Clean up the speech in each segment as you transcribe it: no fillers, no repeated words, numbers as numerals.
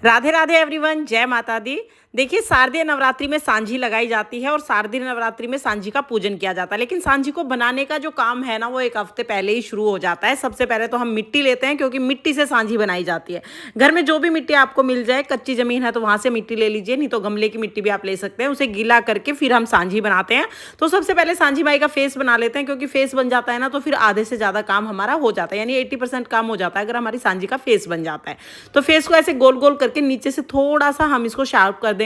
Radhe Radhe everyone, जय माता दी। देखिए, शारदीय नवरात्रि में सांझी लगाई जाती है और शारदीय नवरात्रि में सांझी का पूजन किया जाता है। लेकिन सांझी को बनाने का जो काम है ना, वो एक हफ्ते पहले ही शुरू हो जाता है। सबसे पहले तो हम मिट्टी लेते हैं, क्योंकि मिट्टी से सांझी बनाई जाती है। घर में जो भी मिट्टी आपको मिल जाए, कच्ची जमीन है तो वहां से मिट्टी ले लीजिए, नहीं तो गमले की मिट्टी भी आप ले सकते हैं। उसे गीला करके फिर हम सांझी बनाते हैं। तो सबसे पहले सांझी माई का फेस बना लेते हैं, क्योंकि फेस बन जाता है ना तो फिर आधे से ज्यादा काम हमारा हो जाता है, यानी 80% काम हो जाता है अगर हमारी सांझी का फेस बन जाता है। तो फेस को ऐसे गोल गोल करके नीचे से थोड़ा सा हम इसको शार्प कर देंगे।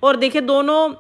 और देखिए, दोनों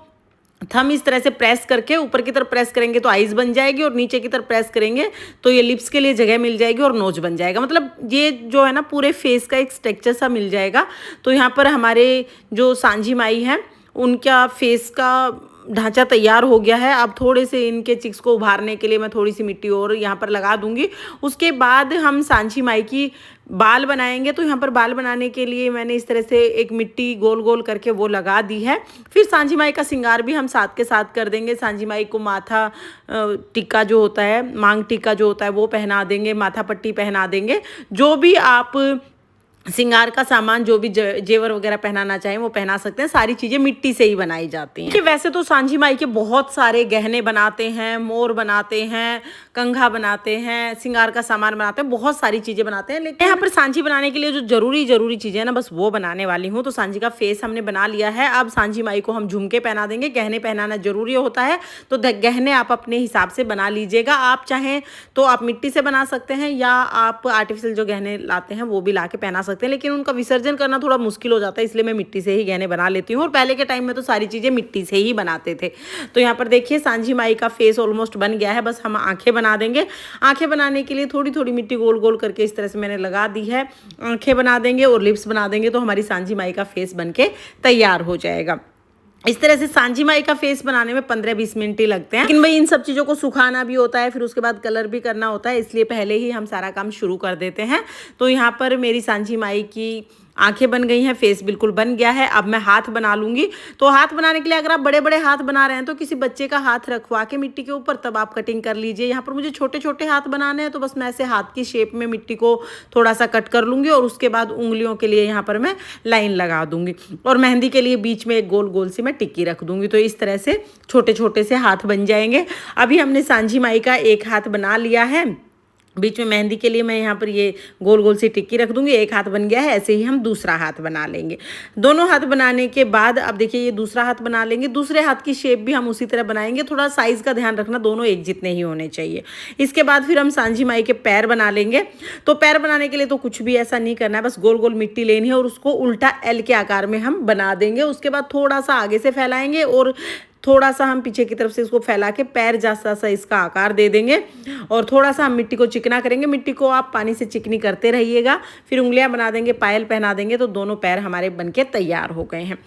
थंब इस तरह से प्रेस करके ऊपर की तरफ प्रेस करेंगे तो आईज बन जाएगी, और नीचे की तरफ प्रेस करेंगे तो ये लिप्स के लिए जगह मिल जाएगी और नोज बन जाएगा। मतलब ये जो है ना, पूरे फेस का एक स्ट्रक्चर सा मिल जाएगा। तो यहाँ पर हमारे जो सांझी माई हैं, उनका फेस का ढांचा तैयार हो गया है। अब थोड़े से इनके चिक्स को उभारने के लिए मैं थोड़ी सी मिट्टी और यहाँ पर लगा दूंगी। उसके बाद हम सांझी माई की बाल बनाएंगे। तो यहाँ पर बाल बनाने के लिए मैंने इस तरह से एक मिट्टी गोल गोल करके वो लगा दी है। फिर सांझी माई का श्रृंगार भी हम साथ के साथ कर देंगे। सांझी माई को माथा टिक्का जो होता है, मांग टिक्का जो होता है, वो पहना देंगे, माथा पट्टी पहना देंगे। जो भी आप श्रृंगार का सामान, जो भी जेवर वगैरह पहनाना चाहें वो पहना सकते हैं। सारी चीजें मिट्टी से ही बनाई जाती हैं। कि वैसे तो सांझी माई के बहुत सारे गहने बनाते हैं, मोर बनाते हैं, कंघा बनाते हैं, श्रृंगार का सामान बनाते हैं, बहुत सारी चीजें बनाते हैं। लेकिन यहाँ पर सांझी बनाने के लिए जो जरूरी चीजें है ना, बस वो बनाने वाली हूँ। तो सांझी का फेस हमने बना लिया है। अब सांझी माई को हम झुमके पहना देंगे। गहने पहनाना जरूरी होता है, तो गहने आप अपने हिसाब से बना लीजिएगा। आप चाहें तो आप मिट्टी से बना सकते हैं, या आप आर्टिफिशियल जो गहने लाते हैं वो भी ला के पहना सकते हैं। लेकिन उनका विसर्जन करना थोड़ा मुश्किल हो जाता है, इसलिए मैं मिट्टी से ही गहने बना लेती हूँ। और पहले के टाइम में तो सारी चीज़ें मिट्टी से ही बनाते थे। तो यहाँ पर देखिए, सांझी माई का फेस ऑलमोस्ट बन गया है। बस हम आंखें बना देंगे। आंखें बनाने के लिए थोड़ी थोड़ी मिट्टी गोल गोल करके इस तरह से मैंने लगा दी है। आंखें बना देंगे और लिप्स बना देंगे, तो हमारी सांझी माई का फेस बन के तैयार हो जाएगा। इस तरह से सांझी माई का फेस बनाने में 15-20 मिनट ही लगते हैं। लेकिन भाई, इन सब चीज़ों को सुखाना भी होता है, फिर उसके बाद कलर भी करना होता है, इसलिए पहले ही हम सारा काम शुरू कर देते हैं। तो यहाँ पर मेरी सांझी माई की आंखें बन गई हैं, फेस बिल्कुल बन गया है। अब मैं हाथ बना लूंगी। तो हाथ बनाने के लिए अगर आप बड़े बड़े हाथ बना रहे हैं तो किसी बच्चे का हाथ रखवा के मिट्टी के ऊपर तब आप कटिंग कर लीजिए। यहाँ पर मुझे छोटे छोटे हाथ बनाने हैं, तो बस मैं ऐसे हाथ की शेप में मिट्टी को थोड़ा सा कट कर लूंगी, और उसके बाद उंगलियों के लिए यहाँ पर मैं लाइन लगा दूंगी, और मेहंदी के लिए बीच में एक गोल गोल सी मैं टिक्की रख दूंगी। तो इस तरह से छोटे छोटे से हाथ बन जाएंगे। अभी हमने सांझी माई का एक हाथ बना लिया है। बीच में मेहंदी के लिए मैं यहाँ पर ये गोल गोल सी टिक्की रख दूंगी। एक हाथ बन गया है। ऐसे ही हम दूसरा हाथ बना लेंगे। दोनों हाथ बनाने के बाद अब देखिए, ये दूसरा हाथ बना लेंगे। दूसरे हाथ की शेप भी हम उसी तरह बनाएंगे। थोड़ा साइज का ध्यान रखना, दोनों एक जितने ही होने चाहिए। इसके बाद फिर हम सांझी माई के पैर बना लेंगे। तो पैर बनाने के लिए तो कुछ भी ऐसा नहीं करना है, बस गोल गोल मिट्टी लेनी है और उसको उल्टा एल के आकार में हम बना देंगे। उसके बाद थोड़ा सा आगे से फैलाएंगे और थोड़ा सा हम पीछे की तरफ से इसको फैला के पैर जैसा सा इसका आकार दे देंगे। और थोड़ा सा हम मिट्टी को चिकना करेंगे। मिट्टी को आप पानी से चिकनी करते रहिएगा। फिर उंगलियां बना देंगे, पायल पहना देंगे, तो दोनों पैर हमारे बनके तैयार हो गए हैं।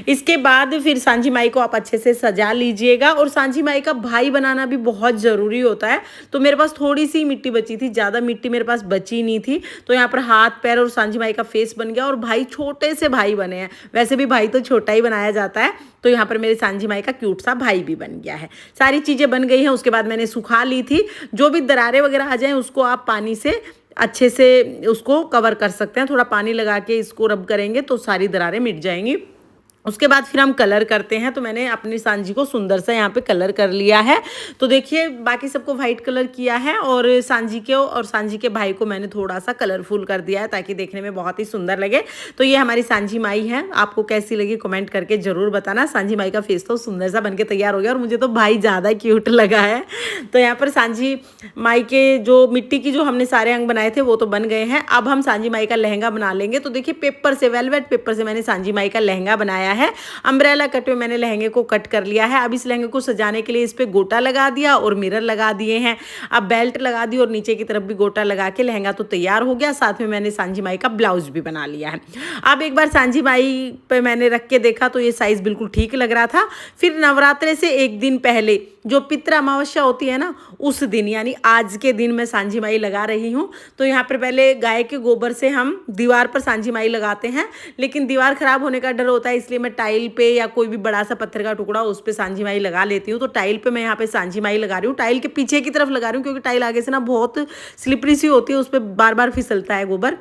इसके बाद फिर सांझी माई को आप अच्छे से सजा लीजिएगा। और सांझी माई का भाई बनाना भी बहुत ज़रूरी होता है। तो मेरे पास थोड़ी सी मिट्टी बची थी, ज़्यादा मिट्टी मेरे पास बची नहीं थी। तो यहाँ पर हाथ पैर और सांझी माई का फेस बन गया, और भाई छोटे से भाई बने हैं। वैसे भी भाई तो छोटा ही बनाया जाता है। तो यहाँ पर मेरे सांझी माई का क्यूट सा भाई भी बन गया है। सारी चीज़ें बन गई हैं। उसके बाद मैंने सुखा ली थी। जो भी दरारें वगैरह आ जाएं उसको आप पानी से अच्छे से उसको कवर कर सकते हैं। थोड़ा पानी लगा के इसको रब करेंगे तो सारी दरारें मिट जाएंगी। उसके बाद फिर हम कलर करते हैं। तो मैंने अपनी सांझी को सुंदर सा यहाँ पे कलर कर लिया है। तो देखिए, बाकी सबको वाइट कलर किया है, और सांझी के और सांझी के भाई को मैंने थोड़ा सा कलरफुल कर दिया है, ताकि देखने में बहुत ही सुंदर लगे। तो ये हमारी सांझी माई है। आपको कैसी लगी कमेंट करके जरूर बताना। सांझी माई का फेस तो सुंदर सा बनके तैयार हो गया, और मुझे तो भाई ज़्यादा क्यूट लगा है। तो यहाँ पर सांझी माई के जो मिट्टी की जो हमने सारे अंग बनाए थे वो तो बन गए हैं। अब हम सांझी माई का लहंगा बना लेंगे। तो देखिए, पेपर से, वेलवेट पेपर से मैंने सांझी माई का लहंगा बनाया है। अम्ब्रेला कट में मैंने लहंगे को कट कर लिया है। अब इस लहंगे को सजाने के लिए इस पे गोटा लगा दिया और मिरर लगा दिए हैं। अब बेल्ट लगा दी और नीचे की तरफ भी गोटा लगा के लहंगा तो तैयार हो गया। साथ में मैंने सांझी माई का ब्लाउज भी बना लिया है। अब एक बार सांझी माई पे मैंने रख के देखा तो ये साइज बिल्कुल ठीक लग रहा था। फिर नवरात्रे से एक दिन पहले जो पितृ अमावस्या होती है ना, उस दिन यानी आज के दिन मैं सांझी माई लगा रही हूँ। तो यहाँ पर पहले गाय के गोबर से हम दीवार पर सांझी माई लगाते हैं, लेकिन दीवार खराब होने का डर होता है, इसलिए मैं टाइल पे या कोई भी बड़ा सा पत्थर का टुकड़ा उस पे सांझी माई लगा लेती हूँ। तो टाइल पे मैं यहाँ पे सांझी माई लगा रही हूँ। टाइल के पीछे की तरफ लगा रही हूँ, क्योंकि टाइल आगे से ना बहुत स्लिपरी सी होती है, उस पर बार बार फिसलता है गोबर।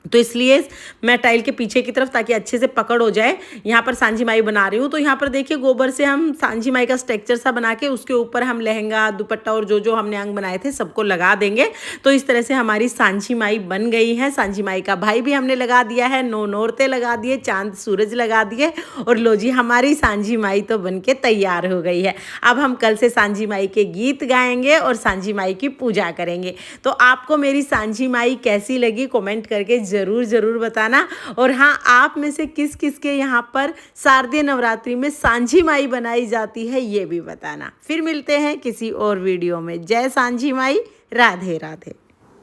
तो इसलिए मैं टाइल के पीछे की तरफ, ताकि अच्छे से पकड़ हो जाए, यहाँ पर सांझी माई बना रही हूँ। तो यहाँ पर देखिए गोबर से हम सांझी माई का स्ट्रक्चर सा बना के उसके ऊपर हम लहंगा, दुपट्टा और जो जो हमने अंग बनाए थे सबको लगा देंगे। तो इस तरह से हमारी सांझी माई बन गई है। सांझी माई का भाई भी हमने लगा दिया है, नौरते लगा दिए, चांद सूरज लगा दिए, और लो जी हमारी सांझी माई तो बन के तैयार हो गई है। अब हम कल से सांझी माई के गीत गाएंगे और सांझी माई की पूजा करेंगे। तो आपको मेरी सांझी माई कैसी लगी कमेंट करके ज़रूर बताना। और हाँ, आप में से किस किस के यहाँ पर शारदीय नवरात्रि में सांझी माई बनाई जाती है ये भी बताना। फिर मिलते हैं किसी और वीडियो में। जय सांझी माई, राधे राधे।